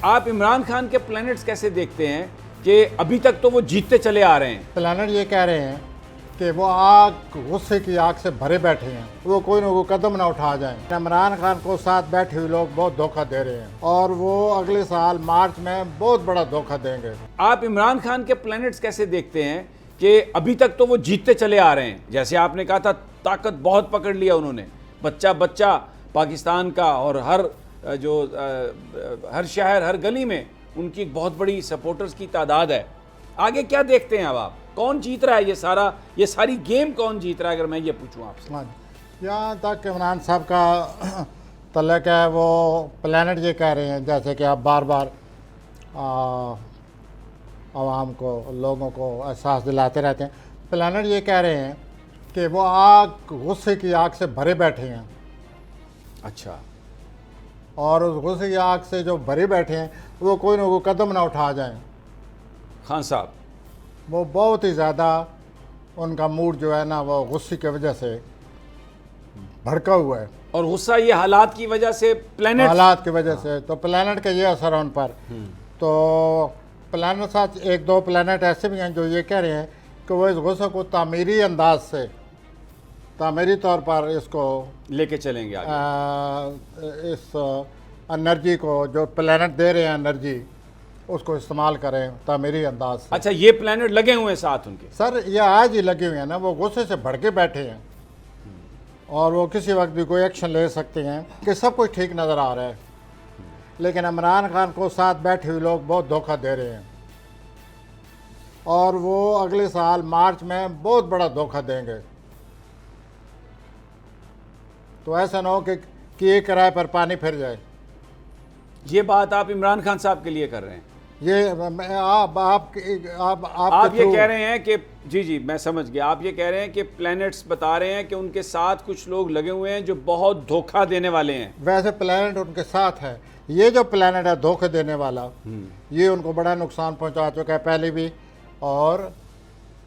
आप इमरान खान के प्लैनेट्स कैसे देखते हैं कि अभी तक तो वो जीतते चले आ रहे हैं? प्लानट ये कह रहे हैं कि वो आग, गुस्से की आग से भरे बैठे हैं, वो कोई ना कोई कदम ना उठा जाएं। इमरान खान को साथ बैठे हुए लोग बहुत धोखा दे रहे हैं और वो अगले साल मार्च में बहुत बड़ा धोखा देंगे। आप इमरान खान के प्लैनेट्स कैसे देखते हैं कि अभी तक तो वो जीतते चले आ रहे हैं? जैसे आपने कहा था, ताकत बहुत पकड़ लिया उन्होंने, बच्चा बच्चा पाकिस्तान का, और हर शहर, हर गली में उनकी बहुत बड़ी सपोर्टर्स की तादाद है। आगे क्या देखते हैं अब आप? कौन जीत रहा है ये सारी गेम कौन जीत रहा है, अगर मैं ये पूछूं आपसे? यहाँ तक इमरान साहब का तल्लक है, वो प्लानट ये कह रहे हैं, जैसे कि आप बार बार आवाम को, लोगों को एहसास दिलाते रहते हैं। प्लानट ये कह रहे हैं कि वो आग, गुस्से की आग से भरे बैठे हैं। अच्छा। और उस गुस्से की आग से जो भरे बैठे हैं, वो कोई ना कोई कदम ना उठा जाएं। खान साहब, वो बहुत ही ज़्यादा, उनका मूड जो है ना, वो गुस्से की वजह से भड़का हुआ है। और गुस्सा ये हालात की वजह से, प्लैनेट हालात की वजह से, तो प्लानट का ये असर है उन पर। तो प्लानट साथ एक दो प्लानट ऐसे भी हैं जो ये कह रहे हैं कि वो इस गुस्से को तामीरी अंदाज से, तामीरी तौर पर इसको लेके चलेंगे आगे। इस एनर्जी को जो प्लानट दे रहे हैं, एनर्जी, उसको इस्तेमाल करें तामीरी अंदाज से। अच्छा, ये प्लैनेट लगे हुए हैं साथ उनके? सर, ये आज ही लगे हुए हैं ना, वो गुस्से से भड़के बैठे हैं और वो किसी वक्त भी कोई एक्शन ले सकते हैं कि सब कुछ ठीक नज़र आ रहा है। लेकिन इमरान खान को साथ बैठे हुए लोग बहुत धोखा दे रहे हैं और वो अगले साल मार्च में बहुत बड़ा धोखा देंगे। तो ऐसा ना हो कि एक किराए पर पानी फिर जाए। ये बात आप इमरान खान साहब के लिए कर रहे हैं? ये आप ये कह रहे हैं कि जी मैं समझ गया। आप ये कह रहे हैं कि प्लैनेट्स बता रहे हैं कि उनके साथ कुछ लोग लगे हुए हैं जो बहुत धोखा देने वाले हैं। वैसे प्लैनेट उनके साथ है। ये जो प्लैनेट है धोखे देने वाला, ये उनको बड़ा नुकसान पहुंचा चुका है पहले भी, और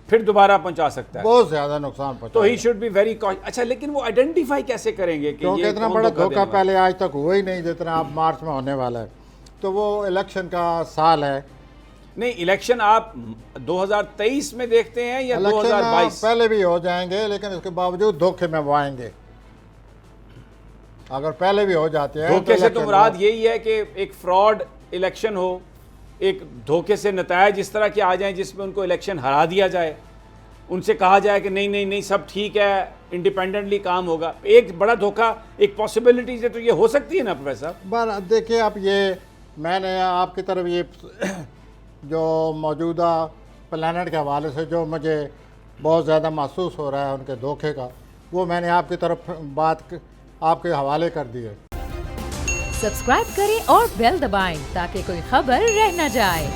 फिर दोबारा पहुंचा सकता है। बहुत ज्यादा नुकसान पहुंचा। तो he should be very cautious. अच्छा, लेकिन वो आइडेंटिफाई कैसे करेंगे कि क्योंकि इतना बड़ा धोखा पहले आज तक हुआ ही नहीं जितना अब मार्च में होने वाला है। तो वो इलेक्शन का साल है। नहीं, इलेक्शन आप 2023 में देखते हैं या 2022? पहले भी हो जाएंगे, लेकिन उसके बावजूद धोखे में वो आएंगे। अगर पहले भी हो जाते हैं धोखे से तो मुराद यही है कि एक फ्रॉड इलेक्शन हो, एक धोखे से नतायज इस तरह के आ जाएं जिसमें उनको इलेक्शन हरा दिया जाए, उनसे कहा जाए कि नहीं नहीं नहीं सब ठीक है, इंडिपेंडेंटली काम होगा। एक बड़ा धोखा, एक पॉसिबिलिटी है, तो ये हो सकती है ना प्रोफेसर? पर देखिए, आप ये, मैंने आपकी तरफ ये जो मौजूदा प्लानट के हवाले से जो मुझे बहुत ज़्यादा महसूस हो रहा है उनके धोखे का, वो मैंने आपकी तरफ बात आपके हवाले कर दी है। सब्सक्राइब करें और बेल दबाएं ताकि कोई खबर रह न जाए।